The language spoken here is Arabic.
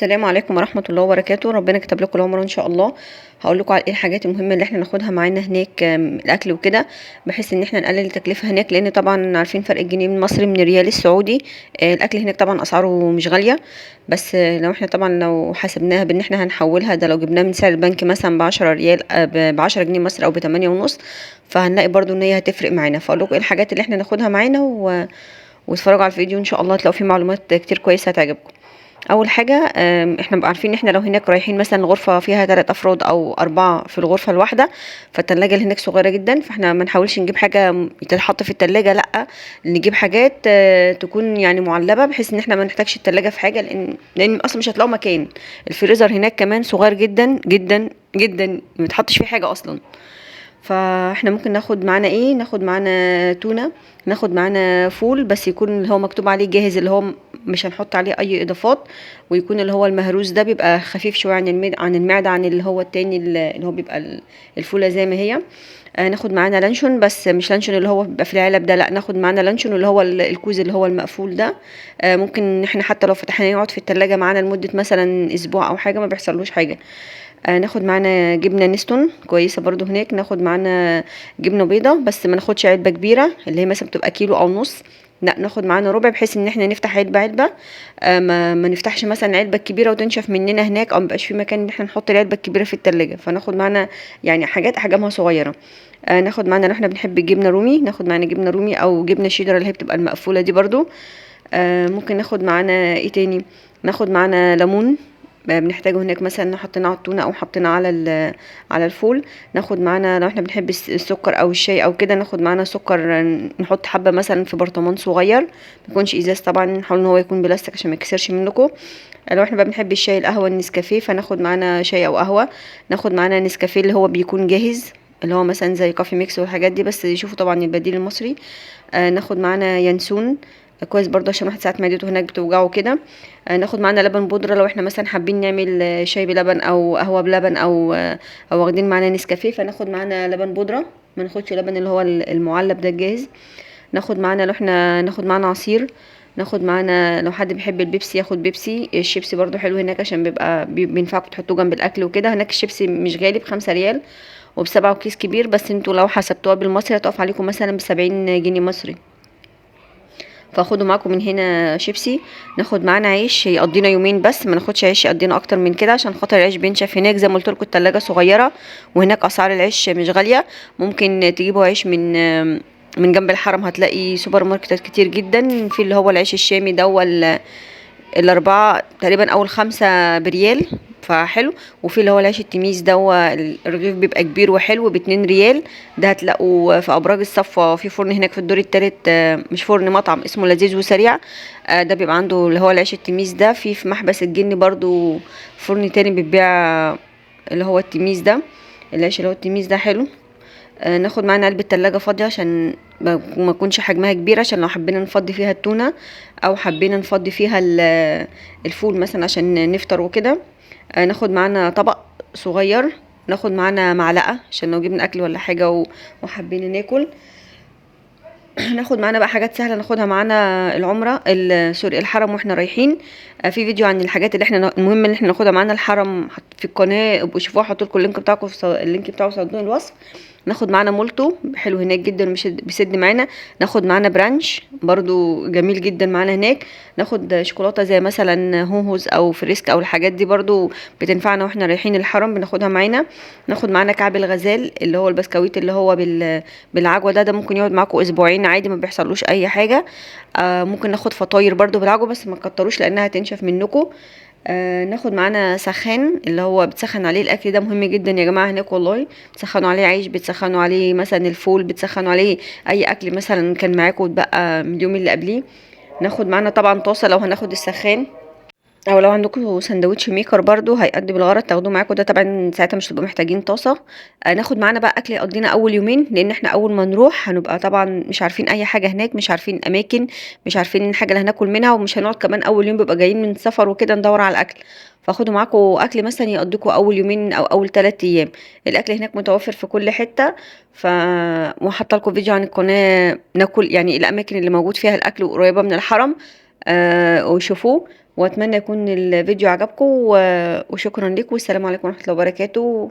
السلام عليكم ورحمة الله وبركاته. ربنا كتب لكم العمر ان شاء الله. هقول لكم على ايه الحاجات المهمة اللي احنا ناخدها معانا هناك، الاكل وكده، بحيث ان احنا نقلل التكلفة هناك، لان طبعا عارفين فرق الجنيه المصري من الريال السعودي. الاكل هناك طبعا اسعاره مش غالية، بس لو احنا طبعا لو حسبناها بان احنا هنحولها، ده لو جبناها من سعر البنك مثلا ب10 ريال، ب10 جنيه مصري او ب8.5، فهنلاقي برضو ان هي هتفرق معانا. فاقول لكم ايه الحاجات اللي احنا ناخدها معانا واتفرجوا على الفيديو ان شاء الله تلاقوا فيه معلومات كتير كويسة هتعجبكم. اول حاجه، احنا بقى عارفين ان احنا لو هناك رايحين مثلا غرفه فيها 3 افراد او 4 في الغرفه الواحده، فالتلاجة اللي هناك صغيره جدا، فاحنا ما نحاولش نجيب حاجه تتحط في التلاجة، لا، نجيب حاجات تكون يعني معلبه، بحيث ان احنا ما نحتاجش التلاجة في حاجه، لان اصلا مش هتلاقوا مكان. الفريزر هناك كمان صغير جدا جدا جدا، ما يتحطش فيه حاجه اصلا. فاحنا ممكن ناخد معانا ايه؟ ناخد معانا تونة، ناخد معانا فول، بس يكون اللي هو مكتوب عليه جاهز، اللي هو مش هنحط عليه اي اضافات، ويكون اللي هو المهروس ده بيبقى خفيف شويه عن المعده، عن اللي هو التاني اللي هو بيبقى الفوله زي ما هي. ناخد معانا لانشون، بس مش لانشون اللي هو بيبقى في العلب ده، لا، ناخد معانا لانشون اللي هو الكوز اللي هو المقفول ده. ممكن احنا حتى لو فتحناه يقعد في التلاجة معانا لمدة مثلا اسبوع او حاجة، ما بيحصلوش حاجة. ناخد معانا جبنه نستون كويسه برضو هناك، ناخد معانا جبنه بيضه، بس ما ناخدش علبه كبيره اللي هي مثلا بتبقى كيلو او نص، لا، ناخد معانا ربع، بحيث ان احنا نفتح علبه علبه. ما نفتحش مثلا علبه كبيره وتنشف مننا هناك، او مبقاش في مكان ان احنا نحط العلبه الكبيره في التلاجة، فناخد معانا يعني حاجات احجامها صغيره. ناخد معانا لو احنا بنحب الجبنه رومي، ناخد معانا جبنه رومي او جبنه شيدر اللي هي بتبقى المقفوله دي برضو. ممكن ناخد معانا ايه تاني؟ ناخد معانا ليمون، بنحتاجه هناك مثلا حطيناه على التونه او حطيناه على الفول. ناخد معانا لو احنا بنحب السكر او الشاي او كده، ناخد معانا سكر، نحط حبه مثلا في برطمان صغير، ما يكونش ازاز طبعا، نحاول ان هو يكون بلاستيك عشان ما يكسرش منكم. لو احنا بقى بنحب الشاي، القهوه، النسكافيه، فناخد معانا شاي او قهوه. ناخد معانا نسكافيه اللي هو بيكون جاهز، اللي هو مثلا زي كافي ميكس والحاجات دي، بس يشوفوا طبعا البديل المصري. ناخد معانا ينسون كويس برضه، عشان واحد ساعات معدته هناك بتوجعه كده. ناخد معانا لبن بودرة لو احنا مثلا حابين نعمل شاي بلبن او قهوة بلبن، او واخدين معانا نسكافيه، فناخد معانا لبن بودرة، ما ناخدش لبن اللي هو المعلب ده الجاهز. ناخد معانا لو احنا ناخد معانا عصير. ناخد معانا لو حد بيحب البيبسي ياخد بيبسي. الشيبسي برضو حلو هناك، عشان بيبقى بينفعكم تحطوه جنب الاكل وكده. هناك الشيبسي مش غالي، ب5 ريال وب7، وكيس كبير، بس انتوا لو حسبتوها بالمصري هتقف عليكم مثلا ب70 جنيه مصري. فخدوا معاكم من هنا شيبسي. ناخد معانا عيش يقضينا يومين، بس ما ناخدش عيش يقضينا اكتر من كده، عشان خاطر العيش بينشف هناك، زي ما قلت لكم التلاجة صغيره، وهناك اسعار العيش مش غاليه. ممكن تجيبوا عيش من جنب الحرم، هتلاقي سوبر ماركتات كتير جدا في اللي هو العيش الشامي ده، الأربعة تقريبا أو ال5 بريال، فحلو. وفي اللي هو العيش التميس ده، الرغيف بيبقى كبير وحلو ب2 ريال. ده هتلاقوا في أبراج الصفا، في فرن هناك في الدور التالت، مش فرن، مطعم اسمه لذيذ وسريع. ده بيبقى عنده اللي هو العيش التميس ده. في محبس الجن برضو فرن تاني بيبيع اللي هو التميس ده، العيش اللي هو التميس ده حلو. ناخد معانا علبة تلاجة فاضية، عشان ما يكونش حجمها كبير، عشان لو حبينا نفضي فيها التونة، او حبينا نفضي فيها الفول مثلا عشان نفطر وكده. ناخد معانا طبق صغير. ناخد معانا معلقة عشان لو جبنا اكل ولا حاجة وحبينا ناكل. ناخد معانا بقى حاجات سهله ناخدها معانا العمره، سوري، الحرم واحنا رايحين. في فيديو عن الحاجات اللي احنا المهم ان احنا ناخدها معانا الحرم في القناه، ابقوا شوفوها، هحط لكم اللينك بتاعكم اللينك بتاعه في صندوق الوصف. ناخد معانا مولتو حلو هناك جدا، مش بيسد معانا. ناخد معانا برانش برضو جميل جدا معانا هناك. ناخد شوكولاته زي مثلا هوهوز او فريسك او الحاجات دي، برضو بتنفعنا واحنا رايحين الحرم، بناخدها معانا. ناخد معانا كعب الغزال اللي هو البسكويت اللي هو بالعجوه ده ممكن يقعد معاكم اسبوعين عادي، ما بيحصلوش اي حاجه. ممكن ناخد فطاير برضو بالعجوه، بس ما تكتروش لانها هتنشف منكم. ناخد معانا سخان اللي هو بتسخن عليه الاكل، ده مهم جدا يا جماعه هناك والله. بتسخنوا عليه عيش، بتسخنوا عليه مثلا الفول، بتسخنوا عليه اي اكل مثلا كان معاكم اتبقى من اليوم اللي قبليه. ناخد معانا طبعا طاسه لو هناخد السخان، او لو عندكم سندوتش ميكر برضو هيقضي بالغرض تاخدوه معاكم، ده طبعا ساعتها مش هتبقوا محتاجين طاسه. ناخد معانا بقى اكل يقضينا اول يومين، لان احنا اول ما نروح هنبقى طبعا مش عارفين اي حاجه هناك، مش عارفين اماكن، مش عارفين الحاجه اللي هناكل منها، ومش هنقعد كمان اول يوم، بيبقى جايين من سفر وكده ندور على الاكل. فخدوا معاكم اكل مثلا يقضيكم اول يومين او اول 3 ايام. الاكل هناك متوفر في كل حته. ف وحاطه لكم فيديو عن القناه ناكل يعني الاماكن اللي موجود فيها الاكل قريبه من الحرم، وشوفوه. واتمنى يكون الفيديو عجبكم، وشكرا لكم، والسلام عليكم ورحمة الله وبركاته.